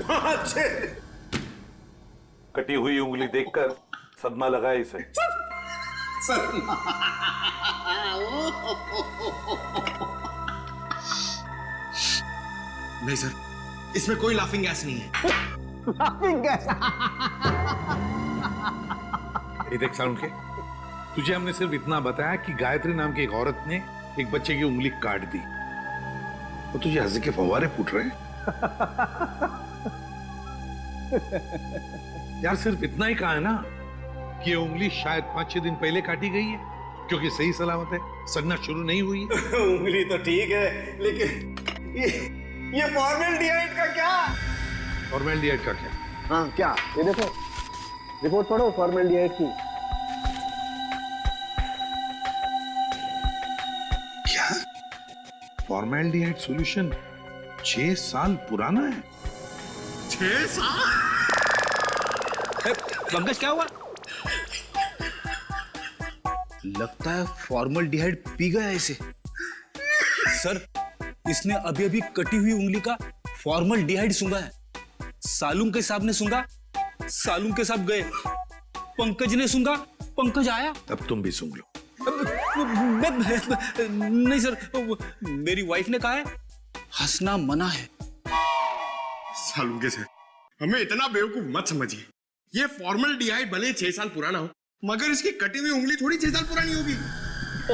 5-6 कटी हुई उंगली देखकर सदमा लगा इसे। नहीं सर, इसमें कोई लाफिंग गैस नहीं है। Laughing gas? ये देख साउंड के, तुझे हमने सिर्फ इतना बताया कि गायत्री नाम की एक औरत ने एक बच्चे की उंगली काट दी, तो तुझे हंसी के फव्वारे फूट रहे हैं। यार सिर्फ इतना ही कहा है ना कि ये उंगली शायद 5-6 दिन पहले काटी गई है, क्योंकि सही सलामत है, सड़ना शुरू नहीं हुई है। उंगली तो ठीक है, लेकिन ये फॉर्मेल्डिहाइड का क्या? फॉर्मेल्डिहाइड का क्या? हाँ क्या? ये देखो, रिपोर्ट पढ़ो फॉर्मेल्डिहाइड की। क्या? फॉर्मेल्डिहाइड सॉल्यूशन 6 साल पुराना है? 6 साल? पंकज क्या हुआ? लगता है फॉर्मल्डिहाइड पी गया इसे। सर, इसने अभी अभी कटी हुई उंगली का फॉर्मल्डिहाइड सूंघा है। सालूम के साहब ने सूंघा, सालूम के साहब गए, पंकज ने सूंघा, पंकज आया। अब तुम भी सूंघ लो। नहीं सर, मेरी वाइफ ने कहा है हंसना मना है। सालूके सर, हमें इतना बेवकूफ मत समझिए। ये फॉर्मेल्डिहाइड भले 6 साल पुराना हो, मगर इसकी कटी हुई उंगली थोड़ी 6 साल पुरानी होगी।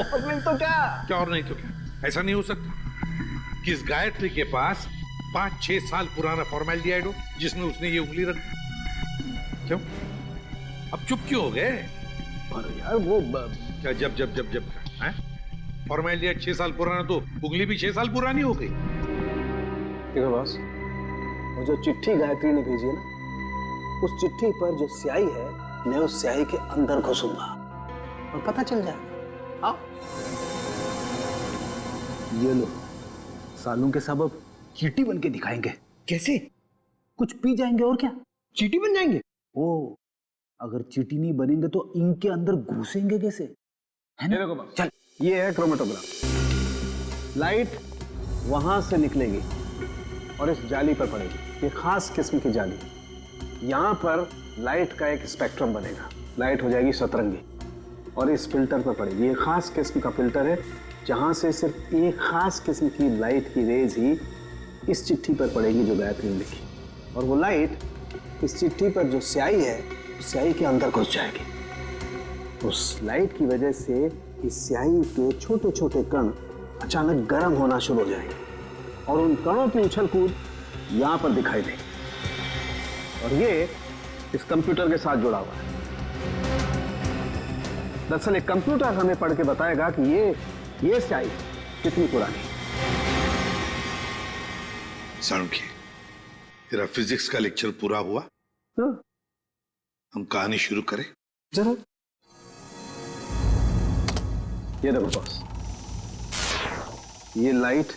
फॉर्मेल तो क्या और नहीं तो क्या? ऐसा नहीं हो सकता कि इस गायत्री के पास 5-6 साल पुराना फॉर्मेल्डिहाइड हो जिसमें उसने ये उंगली रख दी। क्यों? अब चुप क्यों हो गए? अरे यार वो क्या जब हैं? फॉर्मेल्डिहाइड 6 साल पुराना तो उंगली भी 6 साल पुरानी हो गई। देखो बॉस, वो जो चिट्ठी गायत्री ने भेजी है ना, उस चिट्ठी पर जो स्याही है, मैं उस स्याही के अंदर घुसूंगा और पता चल जाएगा। आओ ये लो, सालों के सब अब चींटी बन के दिखाएंगे। कैसे? कुछ पी जाएंगे और क्या, चींटी बन जाएंगे। ओ, अगर चींटी नहीं बनेंगे तो इनके अंदर घुसेंगे कैसे, है ना? देखो चल, ये है क्रोमेटोग्राफ। लाइट वहां से निकलेगी और इस जाली पर पड़ेगी। ये खास किस्म की जाली। यहां पर लाइट का एक स्पेक्ट्रम बनेगा। लाइट हो जाएगी सतरंगी और इस फिल्टर पर पड़ेगी। ये खास किस्म का फिल्टर है, जहां से सिर्फ एक खास किस्म की लाइट की रेज ही इस चिट्ठी पर पड़ेगी जो गायत्री ने लिखी, और वो लाइट इस चिट्ठी पर जो स्याही है, उस स्याही के अंदर घुस जाएगी। उस लाइट की वजह से इस स्याही के छोटे छोटे कण अचानक गर्म होना शुरू हो जाएंगे और उन कणों की उछल कूद यहां पर दिखाई देगी। और ये इस कंप्यूटर के साथ जुड़ा हुआ है। दरअसल एक कंप्यूटर हमें पढ़ के बताएगा कि ये स्याही कितनी पुरानी है। साणुखी, तेरा फिजिक्स का लेक्चर पूरा हुआ? हम कहानी शुरू करें? जरूर। ये देखो बॉस, ये लाइट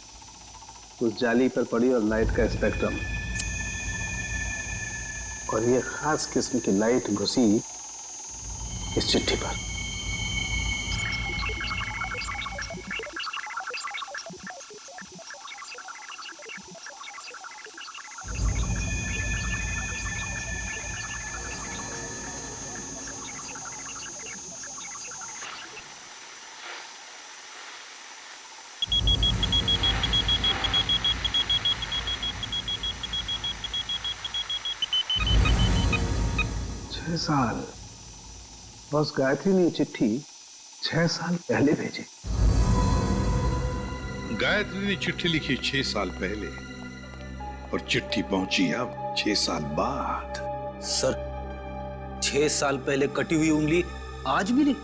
उस जाली पर पड़ी और लाइट का स्पेक्ट्रम, और ये खास किस्म की लाइट घुसी इस चिट्ठी पर। 6 साल। बस गायत्री ने चिट्ठी 6 साल पहले भेजी। गायत्री ने चिट्ठी लिखी 6 साल पहले और चिट्ठी पहुंची अब 6 साल बाद। सर, 6 साल पहले कटी हुई उंगली आज भी नहीं।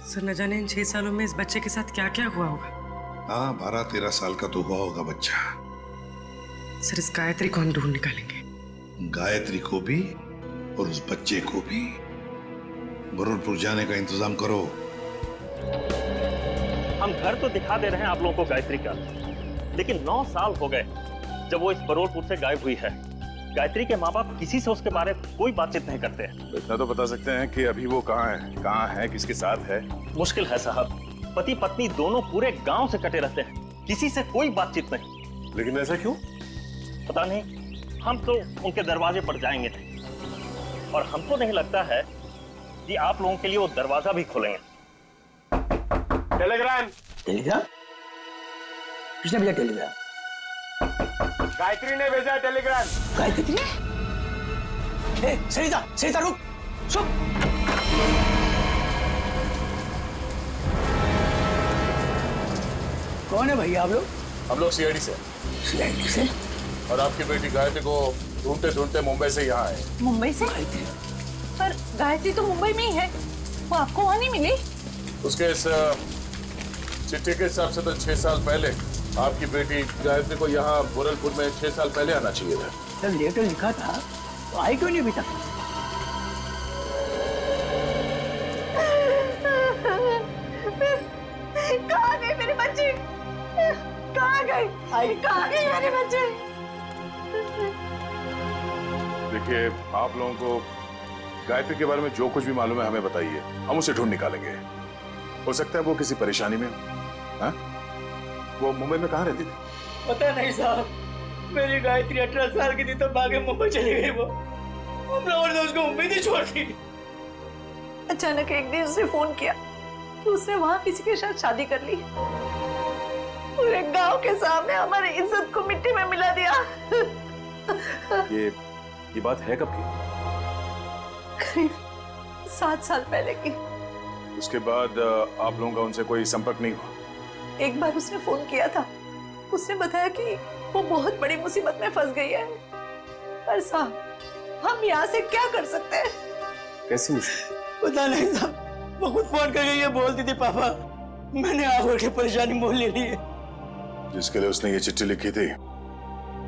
सर, न जाने इन 6 सालों में इस बच्चे के साथ क्या क्या हुआ होगा। हाँ, 12-13 साल का तो हुआ होगा बच्चा। सर, इस गायत्री को हम ढूंढ निकालेंगे। गायत्री को भी और उस बच्चे को भी। बरूरपुर जाने का इंतजाम करो। हम घर तो दिखा दे रहे हैं आप लोगों को गायत्री का, लेकिन 9 साल हो गए जब वो इस बरूरपुर से गायब हुई है। गायत्री के माँ बाप किसी से उसके बारे में कोई बातचीत नहीं करते हैं। इतना तो बता सकते हैं कि अभी वो कहाँ है, किसके साथ है? मुश्किल है साहब, पति पत्नी दोनों पूरे गांव से कटे रहते हैं, किसी से कोई बातचीत नहीं। लेकिन ऐसा क्यों? पता नहीं, हम तो उनके दरवाजे पर जाएंगे नहीं, और हमको नहीं लगता है कि आप लोगों के लिए वो दरवाजा भी खोलेंगे। टेलीग्राम। टेलीग्राम? किसने भेजा टेलीग्राम? गायत्री ने भेजा टेलीग्राम। गायत्री ने? सरिता, सरिता रुक, चुप। कौन है भैया आप लोग? हम लोग सीआईडी से। सीआईडी से? और आपकी बेटी गायत्री को ढूंढते ढूंढते मुंबई से यहाँ आए। मुंबई से? पर गायत्री तो मुंबई में ही है, वो आपको वहाँ नहीं मिली? उसके इस चिट्ठी के हिसाब से तो 6 साल पहले आपकी बेटी गायत्री को यहाँ गोरखपुर में 6 साल पहले आना चाहिए था। जब लेटर लिखा था तो आई क्यों नहीं अभी तक? कहाँ गई मेरी बच्ची? कहाँ गई? कहाँ गई मेरी बच्ची? देखिए, आप लोगों को गायत्री के बारे में जो कुछ भी मालूम है हमें बताइए, हम उसे ढूंढ निकालेंगे। हो सकता है वो किसी परेशानी में हो। हाँ? वो मुंबई में कहाँ रहती थी? पता नहीं साहब, मेरी गायत्री 18 साल की थी तो भागे मुंबई चली गई। वो हम लोगों ने उसको उम्मीद ही छोड़ दी। अचानक एक दिन उसने फोन किया कि उसने वहाँ किसी के साथ शादी कर ली। पूरे गांव के सामने हमारी इज्जत को मिट्टी में मिला दिया। ये बात है कब की? करीब 7 साल पहले की। उसके बाद आप लोगों का उनसे कोई संपर्क नहीं हुआ? एक बार उसने फोन किया था, उसने बताया कि वो बहुत बड़ी मुसीबत में फंस गई है। पर साहब, हम यहाँ से क्या कर सकते हैं? कैसी मुश्किल? पता नहीं साहब, वो खुद फोन कर गई है, बोलती थी पापा मैंने आगे की परेशानी मोल ले ली है। जिसके लिए उसने ये चिट्ठी लिखी थी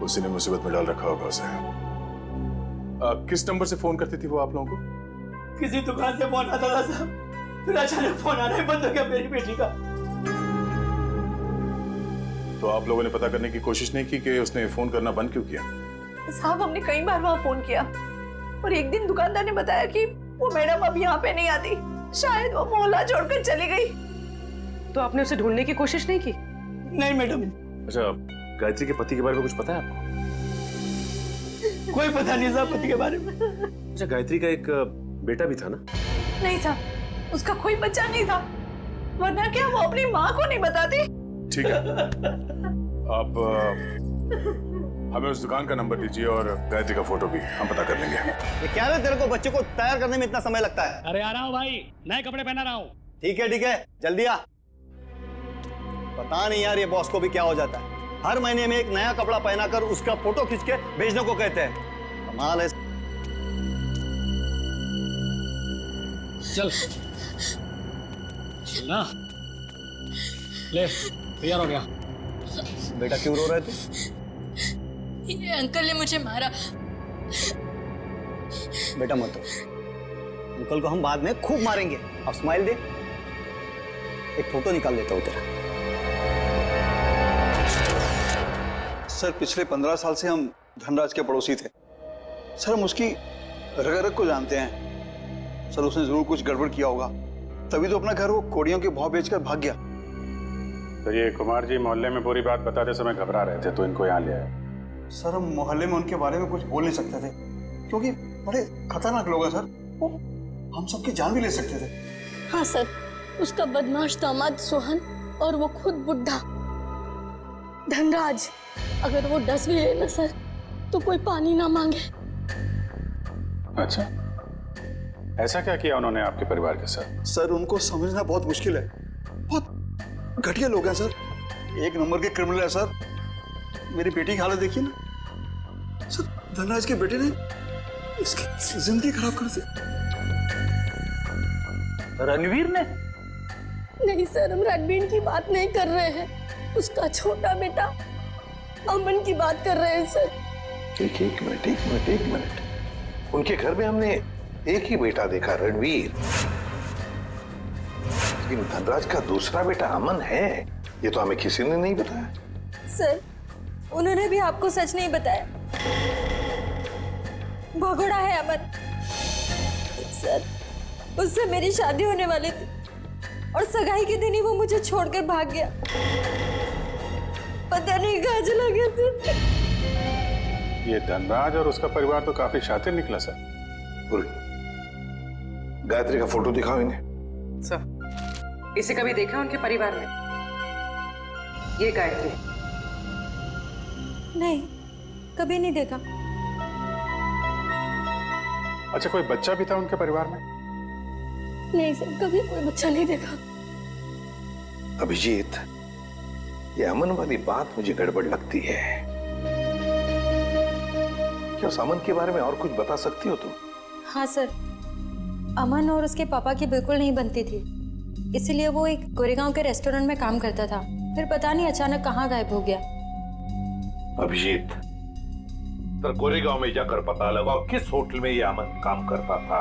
उसी ने मुसीबत में डाल रखा होगा उसे। किस नंबर से फोन करती थी वो आप लोगों को? किसी दुकान से फोन आता था साहब, फिर अचानक फोन आना ही बंद हो गया मेरी बेटी का। तो आप लोगों ने पता करने की कोशिश नहीं की कि उसने फोन करना बंद क्यों किया? साहब, हमने कई बार वहाँ फोन किया और एक दिन दुकानदार ने बताया कि वो मैडम अब यहाँ पे नहीं आती, शायद वो मोहल्ला छोड़कर चली गई। तो आपने उसे ढूंढने की कोशिश नहीं की? नहीं मैडम। अच्छा, गायत्री के पति के बारे में कुछ पता है आपको? कोई पता नहीं साहब पति के बारे में। अच्छा, गायत्री का एक बेटा भी था ना? नहीं साहब, उसका कोई बच्चा नहीं था, वरना क्या वो अपनी माँ को नहीं बताती? ठीक है, आप हमें उस दुकान का नंबर दीजिए और गायत्री का फोटो भी हम पता कर लेंगे। ये क्या है, तेरे को बच्चे को तैयार करने में इतना समय लगता है? अरे आ रहा हूँ भाई, नए कपड़े पहना रहा हूँ। ठीक है, जल्दी आ। पता नहीं यार ये बॉस को भी क्या हो जाता है, हर महीने में एक नया कपड़ा पहनाकर उसका फोटो खींच के भेजने को कहते हैं। कमाल है। चल ना, ले तैयार हो गया। बेटा क्यों रो रहे थे? ये अंकल ने मुझे मारा। बेटा मत रो, अंकल को हम बाद में खूब मारेंगे। अब स्माइल दे, एक फोटो निकाल लेता हूँ तेरा। सर, पिछले 15 साल से हम धनराज के पड़ोसी थे। सर, हम उसकी रग-रग को जानते हैं। सर, उसने जरूर कुछ गड़बड़ किया होगा, तभी तो अपना घर वो कोड़ियों के भाव बेचकर भाग गया। तो ये कुमार जी मोहल्ले में पूरी बात बताते समय घबरा रहे थे तो इनको यहाँ ले आए। सर, हम मोहल्ले में उनके बारे में कुछ बोल नहीं सकते थे क्योंकि बड़े खतरनाक लोग हैं सर, वो हम सबकी जान भी ले सकते थे। हाँ सर, उसका बदमाश दामाद सोहन और वो खुद बुढ़ा धनराज, अगर वो डस भी ले ना सर तो कोई पानी ना मांगे। अच्छा, ऐसा क्या किया उन्होंने आपके परिवार के साथ? सर, उनको समझना बहुत मुश्किल है, बहुत घटिया लोग हैं सर, एक नंबर के क्रिमिनल है सर। मेरी बेटी की हालत देखिए ना सर, धनराज के बेटे ने इसकी जिंदगी खराब कर दी। रणवीर ने? नहीं सर, हम रणवीर की बात नहीं कर रहे हैं, उसका छोटा बेटा अमन की बात कर रहे हैं सर। एक मिनट, उनके घर में हमने एक ही बेटा देखा, रणवीर, लेकिन धनराज का दूसरा बेटा अमन है, ये तो हमें किसी ने नहीं बताया। सर, उन्होंने भी आपको सच नहीं बताया, भगोड़ा है अमन। सर, उससे मेरी शादी होने वाली थी और सगाई के दिन ही वो मुझे छोड़कर भाग गया, पता नहीं कहाँ चला गया था। ये धनराज और उसका परिवार तो काफी शातिर निकला सर। गायत्री का फोटो दिखाओ इन्हें। सर, इसे कभी देखा उनके परिवार में? ये गायत्री? नहीं, कभी नहीं देखा। अच्छा, कोई बच्चा भी था उनके परिवार में? नहीं सर, कभी कोई बच्चा नहीं देखा। अभिजीत, ये अमन वाली बात मुझे गड़बड़ लगती है। क्या उस अमन के बारे में और कुछ बता सकती हो तुम? हाँ सर, अमन और उसके पापा की बिल्कुल नहीं बनती थी, इसीलिए वो एक गोरेगांव के रेस्टोरेंट में काम करता था, फिर पता नहीं अचानक कहाँ गायब हो गया। अभिजीत, तो गोरेगांव में जाकर पता लगाओ किस होटल में ये अमन काम करता था।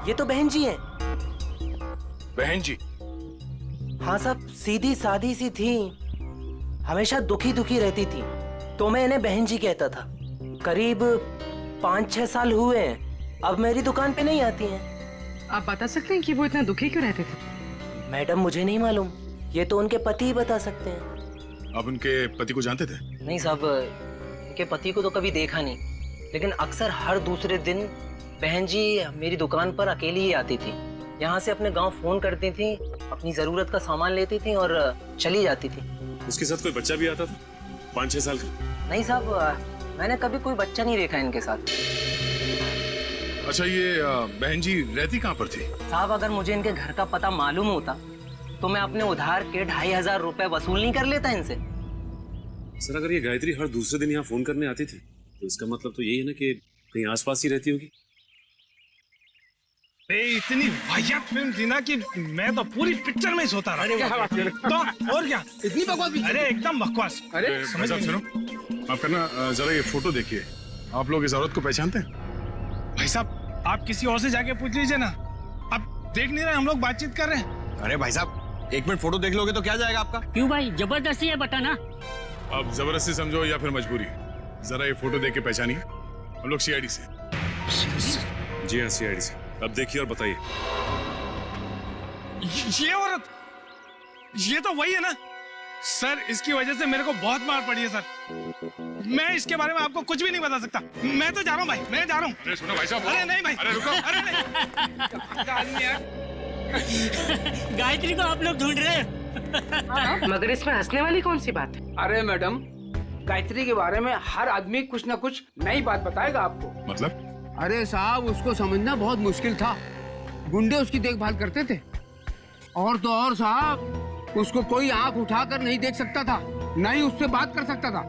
ये तो बहन जी है। बहन जी? हाँ साहब, सीधी सादी सी थी, हमेशा दुखी दुखी रहती थी, तो मैं इन्हें बहन जी कहता था। करीब 5-6 साल हुए हैं, अब मेरी दुकान पे नहीं आती हैं। आप बता सकते हैं कि वो इतना दुखी क्यों रहते थे? मैडम, मुझे नहीं मालूम, ये तो उनके पति ही बता सकते हैं। आप उनके पति को जानते थे? नहीं साहब, उनके पति को तो कभी देखा नहीं, लेकिन अक्सर हर दूसरे दिन बहन जी मेरी दुकान पर अकेली ही आती थी। यहाँ से अपने गांव फोन करती थी, अपनी जरूरत का सामान लेती थी और चली जाती थी। उसके साथ कोई बच्चा भी आता था 5-6 साल का? नहीं साहब, मैंने कभी कोई बच्चा नहीं देखा इनके साथ। अच्छा, ये बहन जी रहती कहाँ पर थी? साहब, अगर मुझे इनके घर का पता मालूम होता तो मैं अपने उधार के 2500 रुपए वसूल नहीं कर लेता इनसे। सर, अगर ये गायत्री हर दूसरे दिन यहाँ फोन करने आती थी तो इसका मतलब तो यही है ना कि कहीं आसपास ही रहती होगी। इतनी वाहियात फिल्म थी ना कि मैं तो पूरी पिक्चर में ही सोता रहा। अरे क्या बात कर रहे हो? तो और क्या, इतनी बकवास? अरे एकदम बकवास। अरे भाई साहब सुनो, आप करना जरा ये फोटो देखिए। आप लोग इस औरत को पहचानते हैं? भाई साहब, आप किसी और से जाके पूछ लीजिए ना, आप देख नहीं रहे हम लोग बातचीत कर रहे हैं। अरे भाई साहब, 1 मिनट फोटो देख लोगे तो क्या जाएगा आपका? क्यों भाई, जबरदस्ती है बताना। अब जबरदस्ती समझो या फिर मजबूरी, जरा ये फोटो देख के पहचानिए। हम लोग सीआईडी से। जी हाँ, सीआईडी से। अब देखिए और बताइए। ये औरत, ये तो वही है ना सर, इसकी वजह से मेरे को बहुत मार पड़ी है सर। मैं इसके बारे में आपको कुछ भी नहीं बता सकता। मैं तो जा रहा हूँ भाई, मैं जा रहा हूँ। अरे सुनो भाई साहब। अरे नहीं भाई, अरे रुको। अरे नहीं। गायत्री को आप लोग ढूंढ रहे हैं। मगर इसमें हंसने वाली कौन सी बात है? अरे मैडम, गायत्री के बारे में हर आदमी कुछ न कुछ नई बात बताएगा आपको। मतलब? अरे साहब, उसको समझना बहुत मुश्किल था। गुंडे उसकी देखभाल करते थे, और तो और साहब, उसको कोई आंख उठाकर नहीं देख सकता था, न ही उससे बात कर सकता था।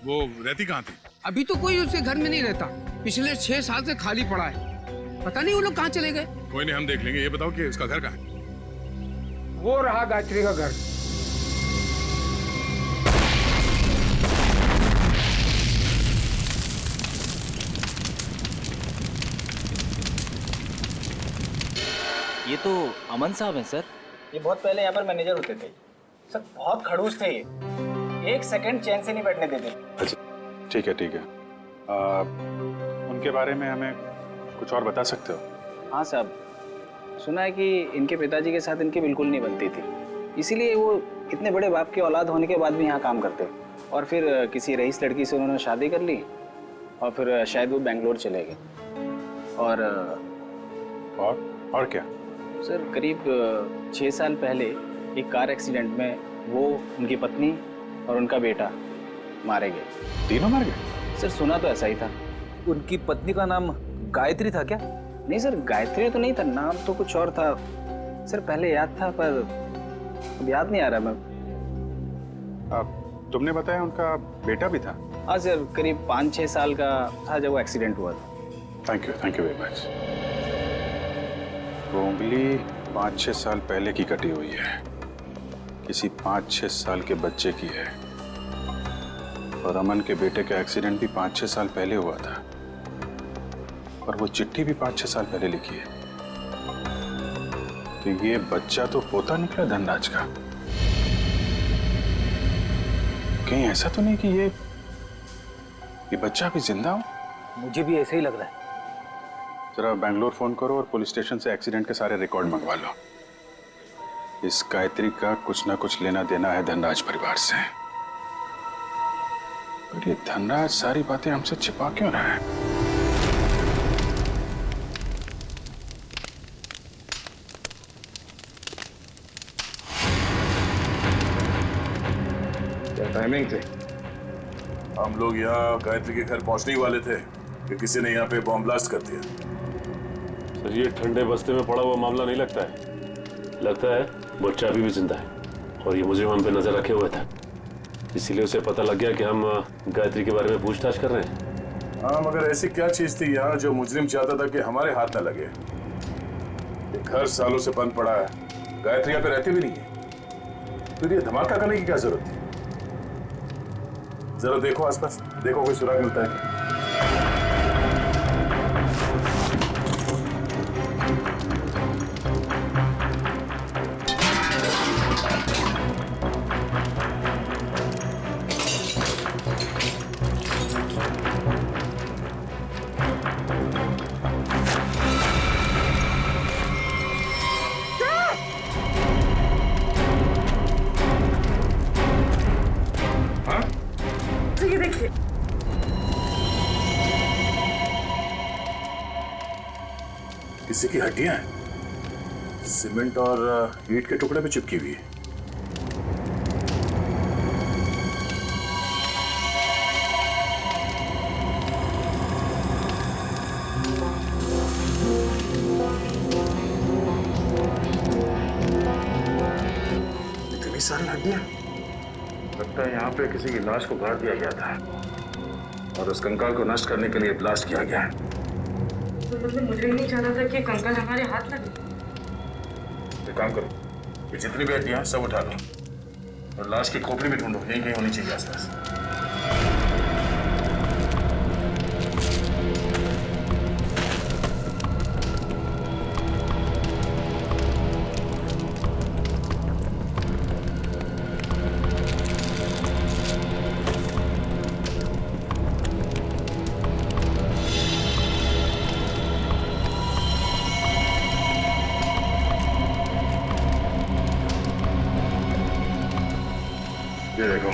वो रहती कहाँ थी? अभी तो कोई उसके घर में नहीं रहता, पिछले 6 साल से खाली पड़ा है। पता नहीं वो लोग कहाँ चले गए। कोई नहीं, हम देख लेंगे। ये बताओ कि उसका घर कहाँ है? वो रहा गायत्री का घर। ये तो अमन साहब हैं सर। ये बहुत पहले यहाँ पर मैनेजर होते थे सर, बहुत खड़ूस थे ये, 1 सेकंड चैन से नहीं बैठने देते। अच्छा, ठीक है ठीक है। उनके बारे में हमें कुछ और बता सकते हो? हाँ साहब, सुना है कि इनके पिताजी के साथ इनकी बिल्कुल नहीं बनती थी, इसीलिए वो इतने बड़े बाप की औलाद होने के बाद भी यहाँ काम करते, और फिर किसी रईस लड़की से उन्होंने शादी कर ली, और फिर शायद वो बेंगलोर चले गए। और क्या सर, करीब 6 साल पहले एक कार एक्सीडेंट में वो, उनकी पत्नी और उनका बेटा मारे गए। तीनों मार गए? सर सुना तो ऐसा ही था। उनकी पत्नी का नाम गायत्री था क्या? नहीं सर, गायत्री तो नहीं था, नाम तो कुछ और था सर। पहले याद था पर अब याद नहीं आ रहा। मैं तुमने बताया उनका बेटा भी था? हाँ सर, करीब 5-6 साल का था जब वो एक्सीडेंट हुआ था। Thank you very much. वो उंगली 5-6 साल पहले की कटी हुई है, किसी 5-6 साल के बच्चे की है, और अमन के बेटे का एक्सीडेंट भी 5-6 साल पहले हुआ था, और वो चिट्ठी भी 5-6 साल पहले लिखी है। तो ये बच्चा तो पोता निकला धनराज का। कहीं ऐसा तो नहीं कि ये बच्चा भी जिंदा हो? मुझे भी ऐसे ही लग रहा है। जरा बैंगलोर फोन करो और पुलिस स्टेशन से एक्सीडेंट के सारे रिकॉर्ड मंगवा लो। इस गायत्री का कुछ ना कुछ लेना देना है धनराज परिवार से। पर ये धनराज सारी बातें हमसे छिपा क्यों रहा है? क्या टाइमिंग थे? हम लोग यहाँ गायत्री के घर पहुंचने ही वाले थे कि किसी ने यहाँ पे बॉम्ब ब्लास्ट कर दिया। सर ये ठंडे बस्ते में पड़ा हुआ मामला नहीं लगता है। लगता है बच्चा अभी भी जिंदा है और ये मुजरिम हम पे नजर रखे हुए था, इसीलिए उसे पता लग गया कि हम गायत्री के बारे में पूछताछ कर रहे हैं। हाँ, मगर ऐसी क्या चीज थी यहाँ जो मुजरिम चाहता था कि हमारे हाथ न लगे? ये घर सालों से बंद पड़ा है, गायत्री यहाँ पे रहती भी नहीं है, फिर ये धमाका करने की क्या जरूरत थी? जरा देखो आसपास, देखो कोई सुराग मिलता है। किसी की हड्डियां हैं, सीमेंट और ईंट के टुकड़े पे चिपकी हुई है। इतनी सारी हड्डियां, लगता है यहाँ पे किसी की लाश को गाड़ दिया गया था और उस कंकाल को नष्ट करने के लिए ब्लास्ट किया गया है। मतलब मुझे नहीं चाहता था कि कंकाल हमारे हाथ लगे। एक काम करो, ये जितनी भी हड्डियां सब उठा लो और लाश की खोपड़ी भी ढूंढो, यहीं कहीं होनी चाहिए आसपास। ये देखो,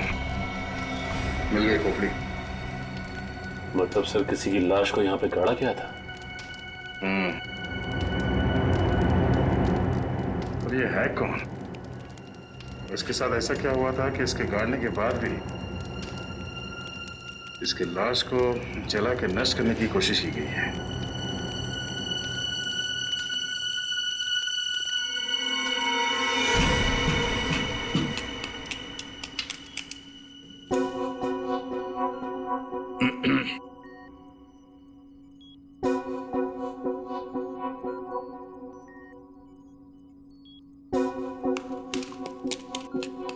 मिल गई खोपड़ी। मतलब सर किसी की लाश को यहाँ पे गाड़ा गया था? और ये है कौन? इसके साथ ऐसा क्या हुआ था कि इसके गाड़ने के बाद भी इसके लाश को जला के नष्ट करने की कोशिश की गई है?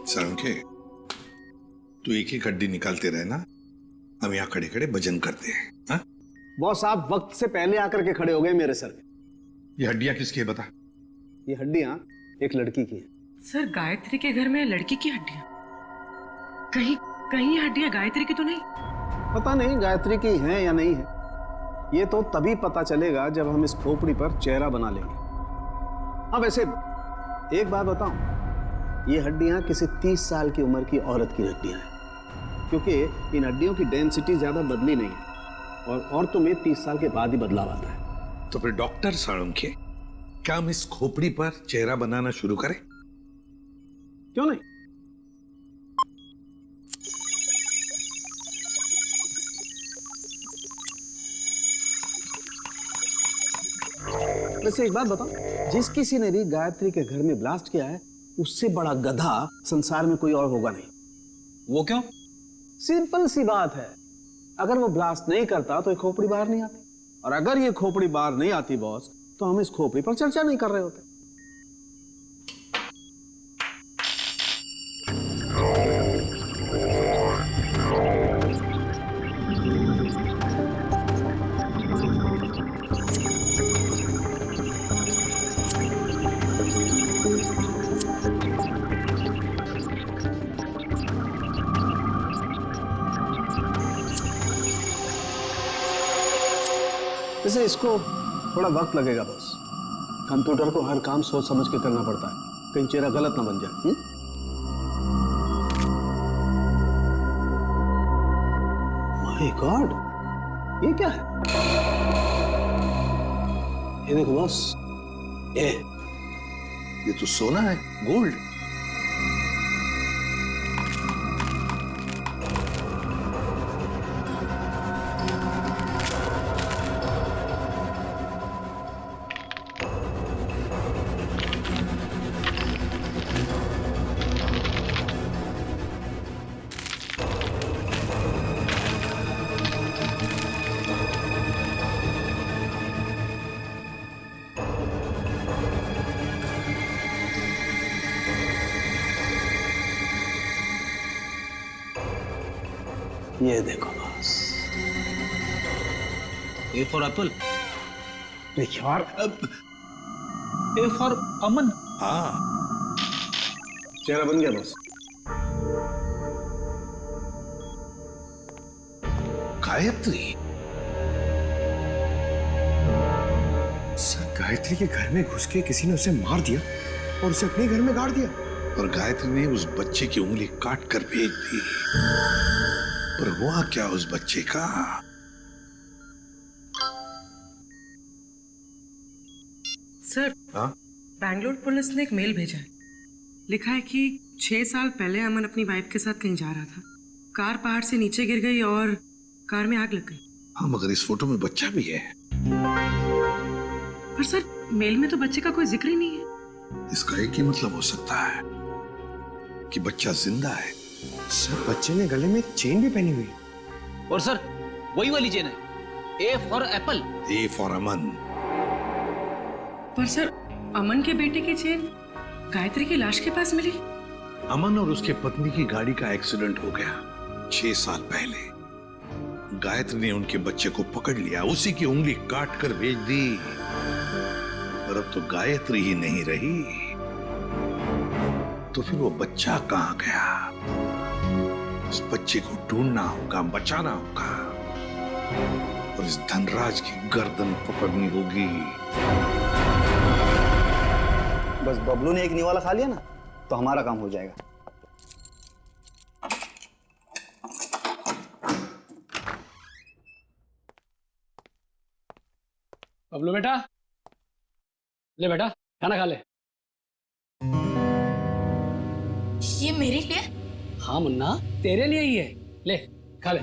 सालुंखे, तू एक ही हड्डी निकालते रहे ना, हम यहाँ खड़े खड़े भजन करते हैं। हाँ? बॉस, आप वक्त से पहले आकर के खड़े हो गए मेरे सर पे। ये हड्डियां किसकी है बता? ये हड्डियां एक लड़की की है। सर गायत्री के घर में लड़की की हड्डियां? कहीं कहीं ये हड्डियां गायत्री की तो नहीं? पता नहीं गायत्री की हैं या नहीं है, ये तो तभी पता चलेगा जब हम इस खोपड़ी पर चेहरा बना लेंगे। हाँ वैसे एक बात बताऊं, ये हड्डियां किसी 30 साल की उम्र की औरत की हड्डियां हैं, क्योंकि इन हड्डियों की डेंसिटी ज्यादा बदली नहीं है और औरतों में 30 साल के बाद ही बदलाव आता है। तो फिर डॉक्टर सालुंखे, क्या हम इस खोपड़ी पर चेहरा बनाना शुरू करें? क्यों नहीं? वैसे एक बात बताओ, जिस किसी ने भी गायत्री के घर में ब्लास्ट किया है उससे बड़ा गधा संसार में कोई और होगा नहीं। वो क्यों? सिंपल सी बात है, अगर वो ब्लास्ट नहीं करता तो ये खोपड़ी बाहर नहीं आती, और अगर ये खोपड़ी बाहर नहीं आती बॉस, तो हम इस खोपड़ी पर चर्चा नहीं कर रहे होते। वैसे इसको थोड़ा वक्त लगेगा बॉस, कंप्यूटर को हर काम सोच समझ के करना पड़ता है। कहीं चेहरा गलत ना बन जाए। माय गॉड, ये क्या है? ये देखो बॉस, ये तो सोना है, गोल्ड। ये देखो बॉस, ए फॉर एप्पल। यार, ए फॉर अमन। हाँ, चेहरा बन गया बॉस। गायत्री? सर, गायत्री के घर में घुस के किसी ने उसे मार दिया और उसे अपने घर में गाड़ दिया। और गायत्री ने उस बच्चे की उंगली काट कर भेज दी। पर हुआ क्या उस बच्चे का? सर, बैंगलोर पुलिस ने एक मेल भेजा है। लिखा है कि 6 साल पहले अमन अपनी वाइफ के साथ कहीं जा रहा था। कार पहाड़ से नीचे गिर गई और कार में आग लग गई। हाँ, मगर इस फोटो में बच्चा भी है। पर सर, मेल में तो बच्चे का कोई जिक्र ही नहीं है। इसका एक ही मतलब हो सकता है कि बच्चा जिंदा है। सर, बच्चे ने गले में चेन भी पहनी हुई है। और सर, वही वाली चेन है, A for apple. A for Aman. पर सर, अमन के बेटे की चेन गायत्री की लाश के पास मिली। अमन और उसके पत्नी की गाड़ी का एक्सीडेंट हो गया 6 साल पहले। गायत्री ने उनके बच्चे को पकड़ लिया, उसी की उंगली काट कर भेज दी। और अब तो गायत्री ही नहीं रही, तो फिर वो बच्चा कहां गया? उस बच्चे को ढूंढना होगा, बचाना होगा और इस धनराज की गर्दन पकड़नी होगी। बस बबलू ने एक निवाला खा लिया ना, तो हमारा काम हो जाएगा। बबलू बेटा, ले बेटा खाना खा ले। ये मेरे लिए? हाँ मुन्ना, तेरे लिए ही है, ले खा ले।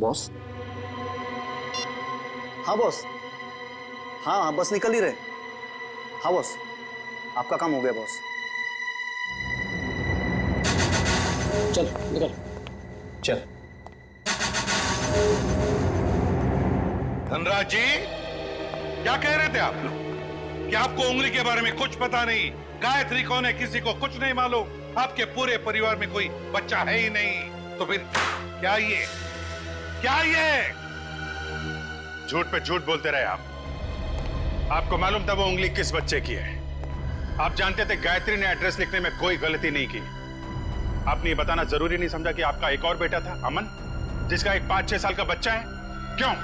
बॉस? हाँ बॉस, हाँ बस निकल ही रहे। हाँ बॉस, आपका काम हो गया बॉस। चल निकल। चल। धनराज जी, क्या कह रहे थे आप लोग कि आपको उंगली के बारे में कुछ पता नहीं, गायत्री कौन है किसी को कुछ नहीं मालूम, आपके पूरे परिवार में कोई बच्चा है ही नहीं, तो फिर क्या ये झूठ पे झूठ बोलते रहे आप। आपको मालूम था वो उंगली किस बच्चे की है। आप जानते थे गायत्री ने एड्रेस लिखने में कोई गलती नहीं की। आपने ये बताना जरूरी नहीं समझा कि आपका एक और बेटा था, अमन, जिसका एक 5-6 साल का बच्चा है? क्यों?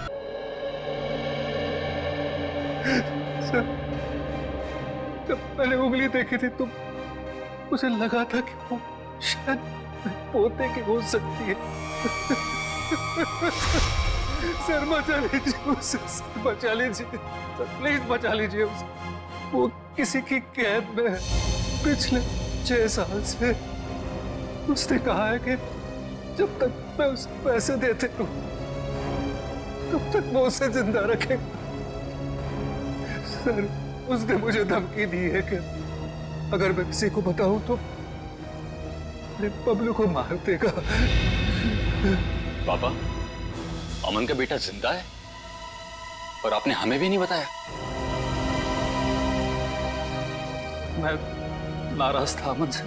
सर, जब मैंने उंगली देखी थी तो मुझे लगा था कि वो शायद पोते की हो सकती है। सर बचा लीजिए उसे, सर बचा लीजिए, सर प्लीज बचा लीजिए उसे। वो किसी की कैद में है पिछले 6 साल से। उसने कहा है कि जब तक मैं उसे पैसे देते रहूं तब तक वो उसे जिंदा रखेगा। सर, उसने मुझे धमकी दी है कि अगर मैं किसी को बताऊं तो मेरे बबलू को मार देगा। पापा, अमन का बेटा जिंदा है और आपने हमें भी नहीं बताया। मैं नाराज था अमन से।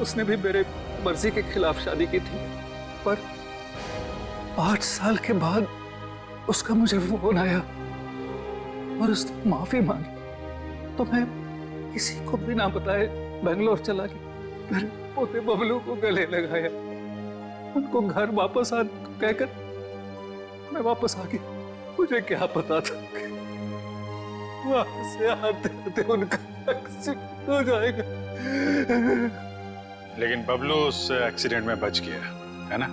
उसने भी मेरे मर्जी के खिलाफ शादी की थी, पर 8 साल के बाद उसका मुझे फोन आया और उसने माफी मांगी, तो मैं किसी को बिना बताए बेंगलोर चला गया। फिर पोते बबलू को गले लगाया, उनको घर वापस आने को कहकर मैं वापस आ गया। मुझे क्या पता था वहां से आते आते उनका एक्सीडेंट हो जाएगा। लेकिन बबलू उस एक्सीडेंट में बच गया है ना?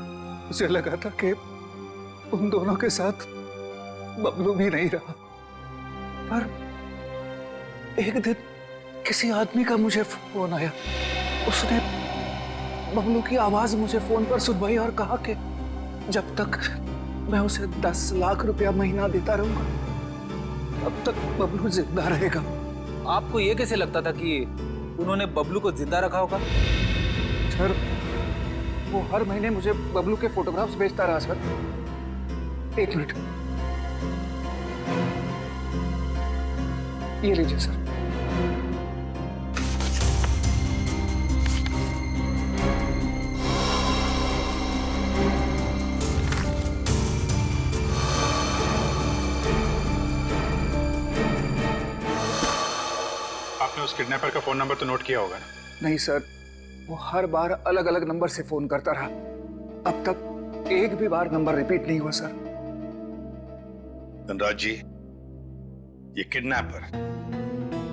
मुझे लगा था कि उन दोनों के साथ बबलू भी नहीं रहा, पर एक दिन किसी आदमी का मुझे फोन आया। उसने बबलू की आवाज मुझे फोन पर सुनवाई और कहा कि जब तक मैं उसे 10 लाख रुपया महीना देता रहूंगा तब तक बबलू जिंदा रहेगा। आपको ये कैसे लगता था कि उन्होंने बबलू को जिंदा रखा होगा? सर, वो हर महीने मुझे बबलू के फोटोग्राफ्स भेजता रहा सर। एक मिनट, ये लीजिए सर। आपने उस किडनैपर का फोन नंबर तो नोट किया होगा ना? नहीं सर, वो हर बार अलग अलग नंबर से फोन करता रहा। अब तक एक भी बार नंबर रिपीट नहीं हुआ सर। धनराज जी, ये किडनैपर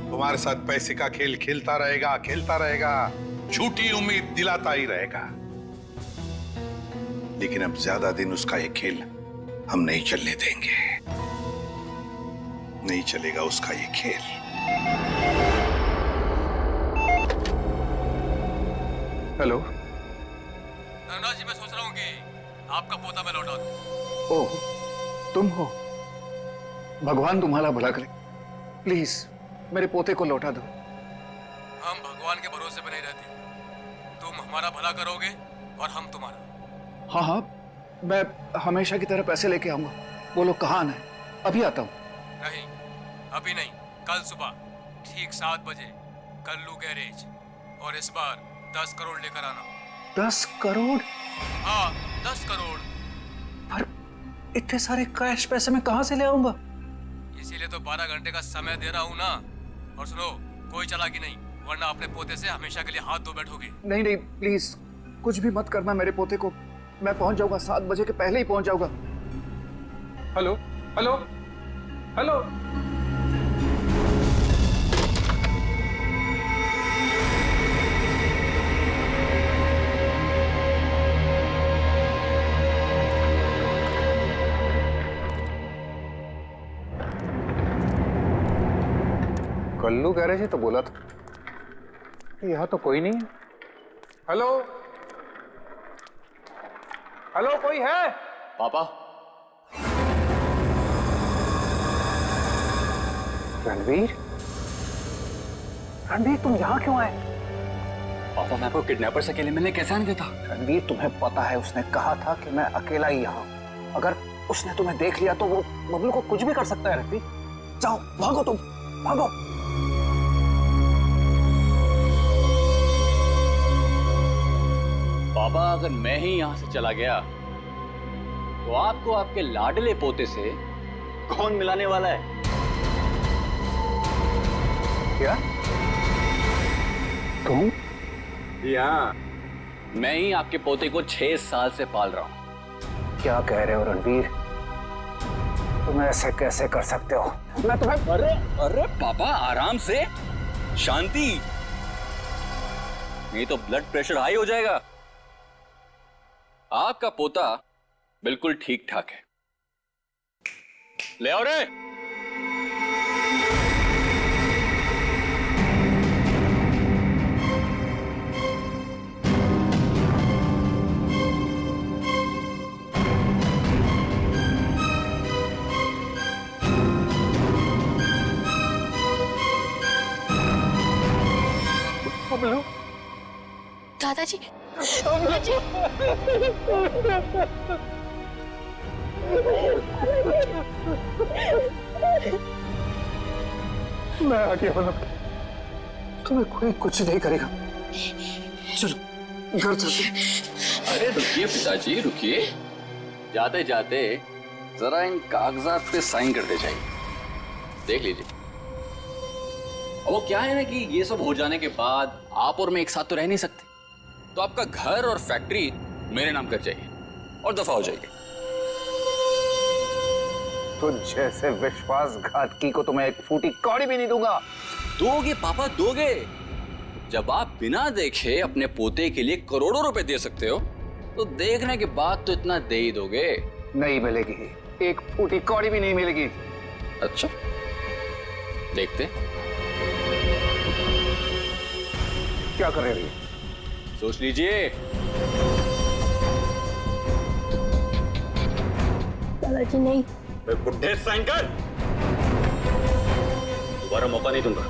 तुम्हारे साथ पैसे का खेल खेलता रहेगा, झूठी उम्मीद दिलाता ही रहेगा, लेकिन अब ज्यादा दिन उसका ये खेल हम नहीं चलने देंगे। नहीं चलेगा उसका ये खेल। हेलो धनराज जी, मैं सोच रहा हूँ कि आपका पोता मैं लौटा दूं। ओह, तुम हो? भगवान तुम्हारा भला करे। प्लीज मेरे पोते को लौटा दो। हम भगवान के भरोसे पे नहीं रहते। तुम हमारा भला करोगे और हम तुम्हारा। हाँ हाँ, मैं हमेशा की तरह पैसे लेके आऊंगा। बोलो कहाँ आना है? अभी आता हूँ। नहीं, अभी नहीं, कल सुबह ठीक 7 बजे कल्लू गैरेज, और इस बार 10 करोड़ लेकर आना। 10 करोड़? हाँ, 10 करोड़। पर इतने सारे कैश पैसे मैं कहाँ से ले आऊंगा? इसीलिए तो 12 घंटे का समय दे रहा हूँ ना। और सुनो, कोई चालाकी नहीं, वरना अपने पोते से हमेशा के लिए हाथ धो बैठोगे। नहीं नहीं, प्लीज कुछ भी मत करना मेरे पोते को। मैं पहुंच जाऊंगा, 7 बजे के पहले ही पहुंच जाऊंगा। Hello hello hello. Kallu garage ही तो बोला था, यहाँ तो कोई नहीं है। हेलो हेलो, कोई है? पापा। रणवीर, रणवीर तुम यहाँ क्यों आए? पापा, मैं आपको किडनैपर से अकेले मिलने कैसे आने देता? रणवीर, तुम्हें पता है उसने कहा था कि मैं अकेला ही यहाँ। अगर उसने तुम्हें देख लिया तो वो बबलू को कुछ भी कर सकता है। रणवीर, जाओ, भागो, तुम भागो। पापा, अगर मैं ही यहाँ से चला गया तो आपको आपके लाडले पोते से कौन मिलाने वाला है? क्या? तुम? हाँ, मैं ही आपके पोते को 6 साल से पाल रहा हूँ। क्या कह रहे हो रणवीर? तुम ऐसे कैसे कर सकते हो? मैं तुम्हें... अरे पापा, आराम से, शांति, नहीं तो ब्लड प्रेशर हाई हो जाएगा। आपका पोता बिल्कुल ठीक ठाक है। ले आओ रे। बबलू, दादाजी, दादाजी। मैं आ गया हूं, तुम्हें कोई कुछ नहीं करेगा। चलो घर चलते। अरे रुकिए पिताजी, रुकिए। जाते जाते जरा इन कागजात पे साइन करते जाइए, देख लीजिए। वो क्या है ना कि ये सब हो जाने के बाद आप और मैं एक साथ तो रह नहीं सकते, तो आपका घर और फैक्ट्री मेरे नाम कर जाइए और दफा हो जाइए। तो जैसे विश्वासघातकी को तुम्हें एक फूटी कौड़ी भी नहीं दूंगा। दोगे पापा, दोगे। जब आप बिना देखे अपने पोते के लिए करोड़ों रुपए दे सकते हो, तो देखने के बाद तो इतना दे ही दोगे। नहीं मिलेगी, एक फूटी कौड़ी भी नहीं मिलेगी। अच्छा, देखते। क्या कर रहे हो? सोच लीजिए। दादाजी नहीं। बुढ़े साइन कर, दोबारा मौका नहीं दूंगा।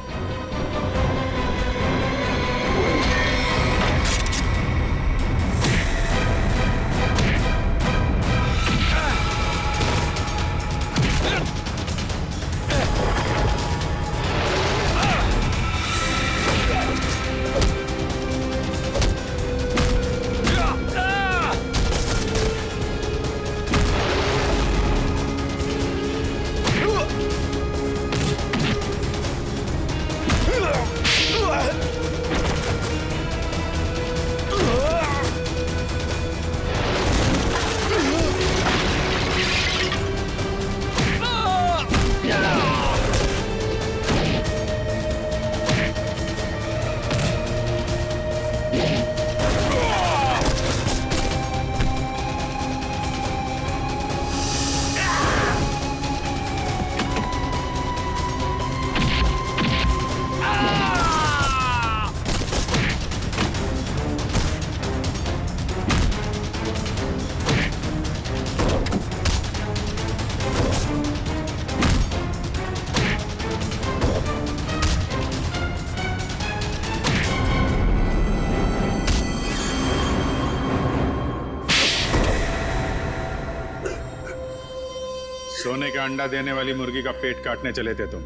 सोने का अंडा देने वाली मुर्गी का पेट काटने चले थे तुम।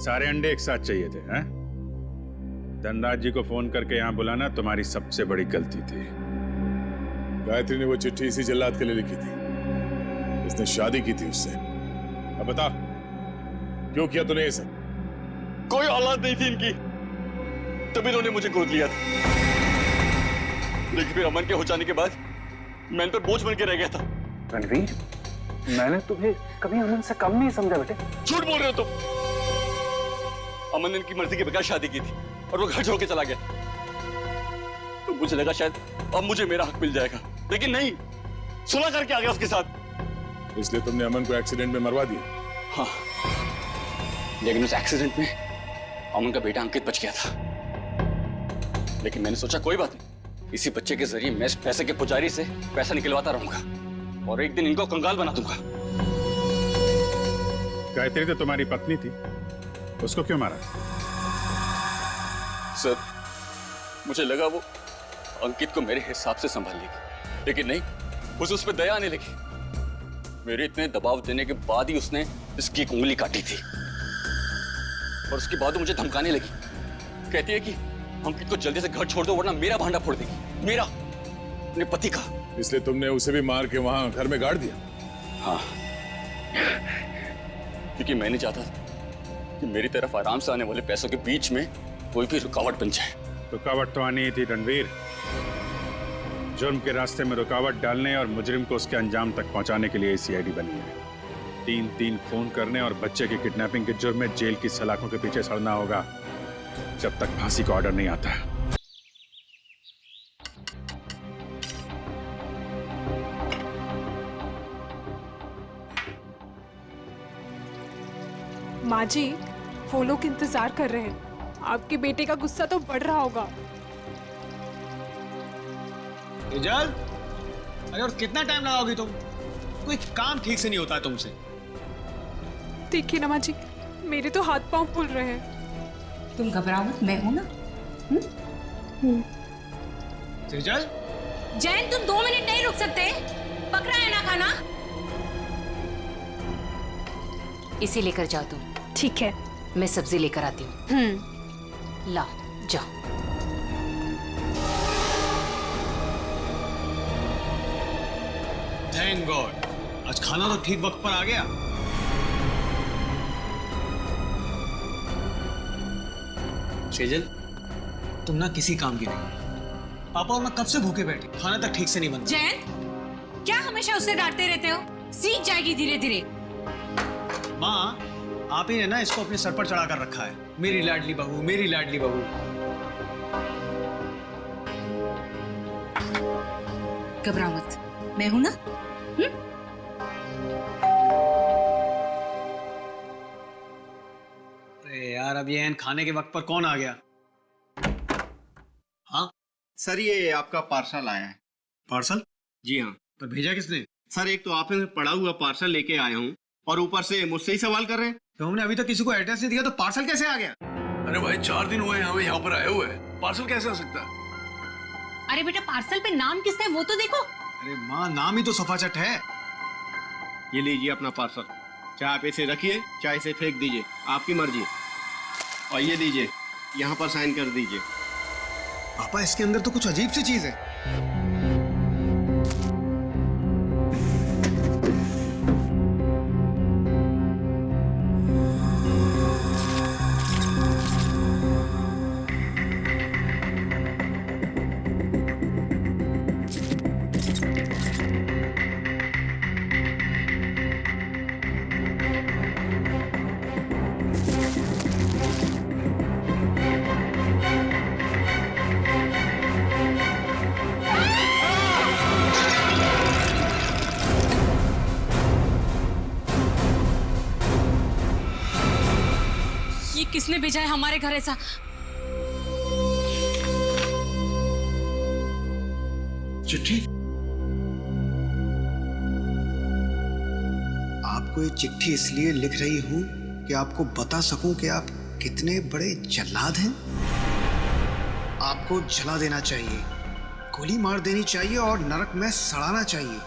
सारे अंडे एक साथ चाहिए थे, हैं? धनराज जी को फोन करके यहां बुलाना तुम्हारी सबसे बड़ी गलती थी। गायत्री ने वो चिट्ठी इसी जल्लाद के लिए लिखी थी। उसने शादी की थी उससे। अब बता, क्यों किया तूने ये सब? कोई औलाद नहीं थी इनकी, तभी इन्होंने मुझे गोद लिया था। लेकिन फिर अमन के हो जाने के बाद मैं इन पर बोझ बन के रह गया था। रणवीर, मैंने तुम्हें कभी अमन से कम नहीं समझा बेटे। झूठ बोल रहे हो तुम। अमन ने इनकी मर्जी के बगैर शादी की थी और वो घर छोड़ के चला गया। तो मुझे लगा शायद अब मुझे मेरा हक मिल जाएगा, लेकिन नहीं, सुलह करके आ गया उसके साथ। इसलिए तुमने अमन को एक्सीडेंट में मरवा दिया? हाँ, लेकिन उस एक्सीडेंट में अमन का बेटा अंकित बच गया था। लेकिन मैंने सोचा कोई बात नहीं, इसी बच्चे के जरिए मैं इस पैसे के पुजारी से पैसा निकलवाता रहूंगा और एक दिन इनको कंगाल बना दूंगा। गायत्री तो तुम्हारी पत्नी थी, उसको क्यों मारा? सर, मुझे लगा वो अंकित को मेरे हिसाब से संभाल लेगी, लेकिन नहीं, उसे उस पर दया आने लगी। मेरे इतने दबाव देने के बाद ही उसने इसकी एक उंगली काटी थी और उसके बाद वो मुझे धमकाने लगी। कहती है कि अंकित को जल्दी से घर छोड़ दो वरना मेरा भांडा फोड़ देगी, मेरा, अपने पति का। इसलिए तुमने उसे भी मार के वहां घर में गाड़ दिया? हाँ, क्योंकि मैं नहीं चाहता कि मेरी तरफ आराम से आने वाले पैसों के बीच में कोई भी रुकावट बन जाए। रुकावट तो आनी ही थी रणवीर। जुर्म के रास्ते में रुकावट डालने और मुजरिम को उसके अंजाम तक पहुंचाने के लिए सीआईडी बनी है। 3-3 खून करने और बच्चे की किडनैपिंग के जुर्म में जेल की सलाखों के पीछे सड़ना होगा जब तक फांसी का ऑर्डर नहीं आता। माँ जी, वो लोग इंतजार कर रहे हैं। आपके बेटे का गुस्सा तो बढ़ रहा होगा। रिजल, अरे और कितना टाइम लगाओगी तुम? कोई काम ठीक से नहीं होता तुमसे। देखिए ना माँ जी, मेरे तो हाथ पांव फूल रहे हैं। तुम घबराओ मत, मैं हूं ना। रिजल, जैन, तुम 2 मिनट नहीं रुक सकते? पकड़ा है ना खाना? इसे लेकर जाओ तुम। ठीक है, मैं सब्जी लेकर आती हूँ। ला, जाओ। थैंक गॉड, आज खाना तो ठीक वक्त पर आ गया। सेजल, तुम ना किसी काम की नहीं। पापा और मैं कब से भूखे बैठे, खाना तक ठीक से नहीं बनता। जैन, क्या हमेशा उससे डांटते रहते हो? सीख जाएगी धीरे धीरे। माँ, आप ही ने ना इसको अपने सर पर चढ़ा कर रखा है, मेरी लाडली बहू, मेरी लाडली बहू। घबराओ मत, मैं हूं ना। अरे यार, अब ये खाने के वक्त पर कौन आ गया? हाँ सर, ये आपका पार्सल आया है। पार्सल? जी हाँ। पर भेजा किसने? सर, एक तो आपने पड़ा हुआ पार्सल लेके आया हूँ और ऊपर से मुझसे ही सवाल कर रहे हैं। तो हमने अभी तक किसी को एड्रेस नहीं दिया, तो पार्सल कैसे आ गया? अरे भाई, 4 दिन हुए हमें यहाँ पर आए हुए, पार्सल कैसे आ सकता है? अरे बेटा, पार्सल पे नाम किसका है वो तो देखो। अरे माँ, नाम ही तो सफाचट है। ये लीजिए अपना पार्सल, चाहे आप इसे रखिए चाहे इसे फेंक दीजिए, आपकी मर्जी। और ये लीजिए, यहाँ पर साइन कर दीजिए। पापा, इसके अंदर तो कुछ अजीब सी चीज है। किसने भेजा है हमारे घर ऐसा? चिट्ठी? आपको ये चिट्ठी इसलिए लिख रही हूं कि आपको बता सकूं कि आप कितने बड़े जल्लाद हैं। आपको जला देना चाहिए, गोली मार देनी चाहिए और नरक में सड़ाना चाहिए।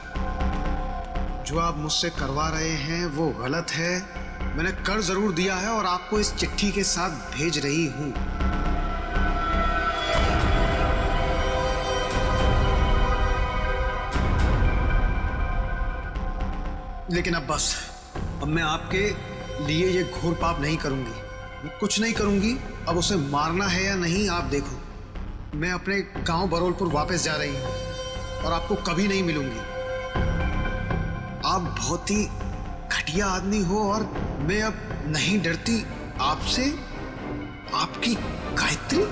जो आप मुझसे करवा रहे हैं वो गलत है। मैंने कर जरूर दिया है और आपको इस चिट्ठी के साथ भेज रही हूं। लेकिन अब बस, अब मैं आपके लिए ये घोर पाप नहीं करूंगी। मैं कुछ नहीं करूंगी। अब उसे मारना है या नहीं आप देखो। मैं अपने गांव बरोलपुर वापस जा रही हूं और आपको कभी नहीं मिलूंगी। आप बहुत ही घटिया आदमी हो और मैं अब नहीं डरती आपसे, आपकी गायत्री।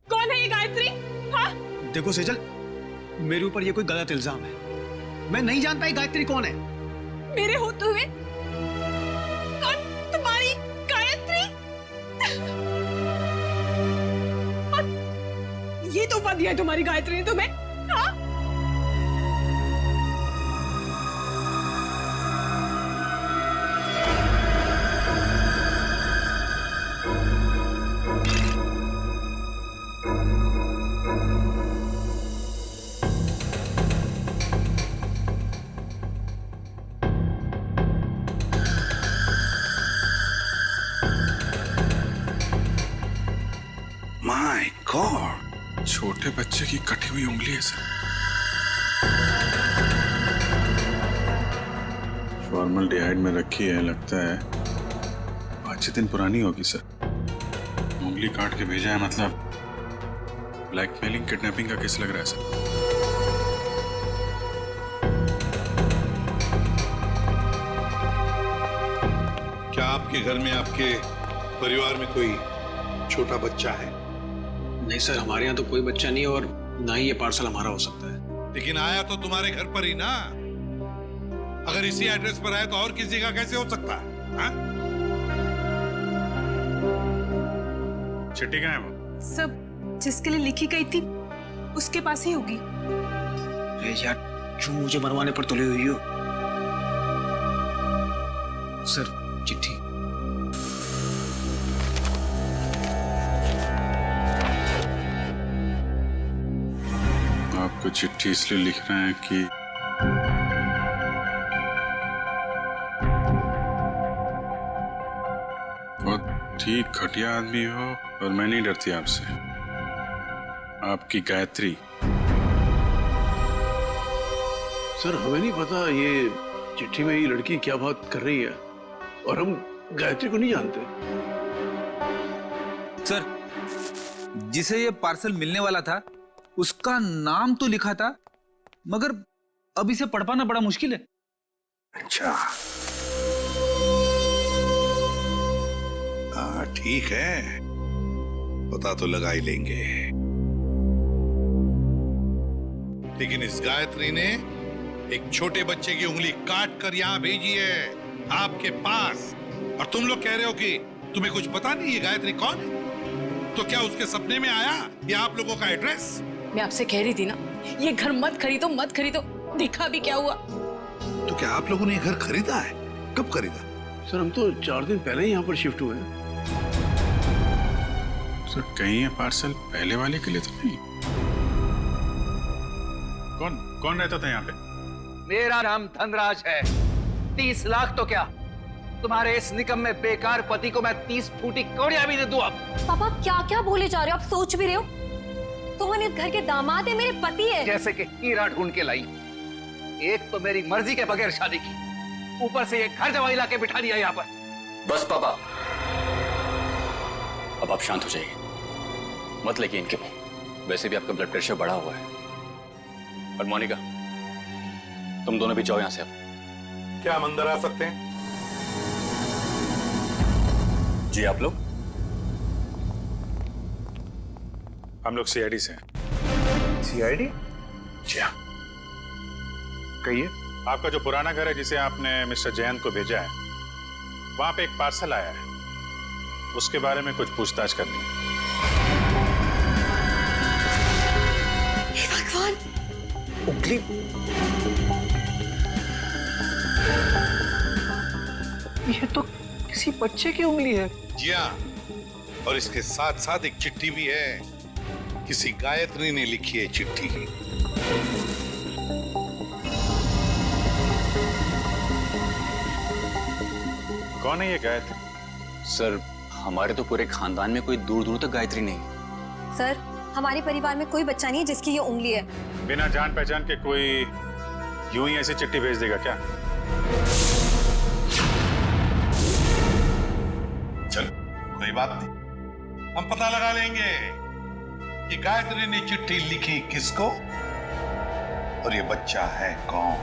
कौन है ये गायत्री? हाँ? देखो सेजल, मेरे ऊपर ये कोई गलत इल्जाम है। मैं नहीं जानता ये गायत्री कौन है। मेरे होते हुए कौन तुम्हारी गायत्री? ये तोहफा दिया है तुम्हारी गायत्री ने तुम्हें? हाँ? माय गॉड, छोटे बच्चे की कटी हुई उंगली है सर। फॉर्मल्डिहाइड में रखी है, लगता है 5-6 दिन पुरानी होगी सर। उंगली काट के भेजा है, मतलब ब्लैकमेलिंग किडनैपिंग का केस लग रहा है सर। क्या आपके घर में, आपके परिवार में कोई छोटा बच्चा है? नहीं सर, हमारे यहाँ तो कोई बच्चा नहीं और ना ही ये पार्सल हमारा हो सकता है। लेकिन आया तो तुम्हारे घर पर ही ना। अगर इसी एड्रेस पर आया तो और किसी का कैसे हो सकता है? हाँ? चिट्ठी कहाँ है वो? सब जिसके लिए लिखी गई थी उसके पास ही होगी। अरे यार, क्यों मुझे मरवाने पर तुले हुई हो? सर, चिट्ठी। आपको चिट्ठी इसलिए लिख रहे हैं कि बहुत ही घटिया आदमी हो और मैं नहीं डरती आपसे। आपकी गायत्री। सर, हमें नहीं पता ये चिट्ठी में ये लड़की क्या बात कर रही है और हम गायत्री को नहीं जानते। सर, जिसे ये पार्सल मिलने वाला था उसका नाम तो लिखा था, मगर अब इसे पढ़ पाना बड़ा मुश्किल है। अच्छा, हाँ ठीक है, पता तो लगा ही लेंगे। लेकिन इस गायत्री ने एक छोटे बच्चे की उंगली काट कर यहां भेजी है आपके पास, और तुम लोग कह रहे हो कि तुम्हें कुछ पता नहीं ये गायत्री कौन है? तो क्या उसके सपने में आया ये आप लोगों का एड्रेस? मैं आपसे कह रही थी ना, ये घर मत खरीदो मत खरीदो, दिखा भी क्या हुआ। तो क्या आप लोगों ने ये घर खरीदा है? कब खरीदा? सर हम तो 4 दिन पहले ही यहाँ पर शिफ्ट हुए हैं। सर कहीं ये पार्सल पहले वाले के लिए तो नहीं? कौन रहता था यहाँ पे? मेरा नाम धनराज है। 30 लाख तो क्या, तुम्हारे इस निकम्मे बेकार पति को मैं 30 फूटी कौड़ियां भी दे दूं। अब पापा क्या क्या बोले जा रहे हो? आप सोच भी रहे हो? तुम इस घर के दामाद है, मेरे पति है। जैसे कि हीरा ढूंढ के लाई। एक तो मेरी मर्जी के बगैर शादी की, ऊपर से ये घर जवाई ला के बिठा दिया यहाँ पर। बस पापा, अब आप शांत हो जाइए, मत लेके इनके मुंह। वैसे भी आपका ब्लड प्रेशर बढ़ा हुआ है। और मोनिका, तुम दोनों भी जाओ यहां से। अब क्या हम अंदर आ सकते हैं? जी आप लोग? हम लोग सीआईडी से। सीआईडी? जी हाँ। कहिए। आपका जो पुराना घर है जिसे आपने मिस्टर जयंत को भेजा है, वहां पे एक पार्सल आया है, उसके बारे में कुछ पूछताछ करनी है। हे भगवान, उंगली ये तो किसी बच्चे की उंगली है। जी हाँ, और इसके साथ साथ एक चिट्ठी भी है। किसी गायत्री ने लिखी है चिट्ठी। कौन है ये गायत्री? सर हमारे तो पूरे खानदान में कोई दूर दूर तक गायत्री नहीं। सर हमारे परिवार में कोई बच्चा नहीं है जिसकी ये उंगली है। बिना जान पहचान के कोई यूं ही ऐसी चिट्ठी भेज देगा क्या? चल कोई बात नहीं, हम पता लगा लेंगे कि गायत्री ने चिट्ठी लिखी किसको और ये बच्चा है कौन।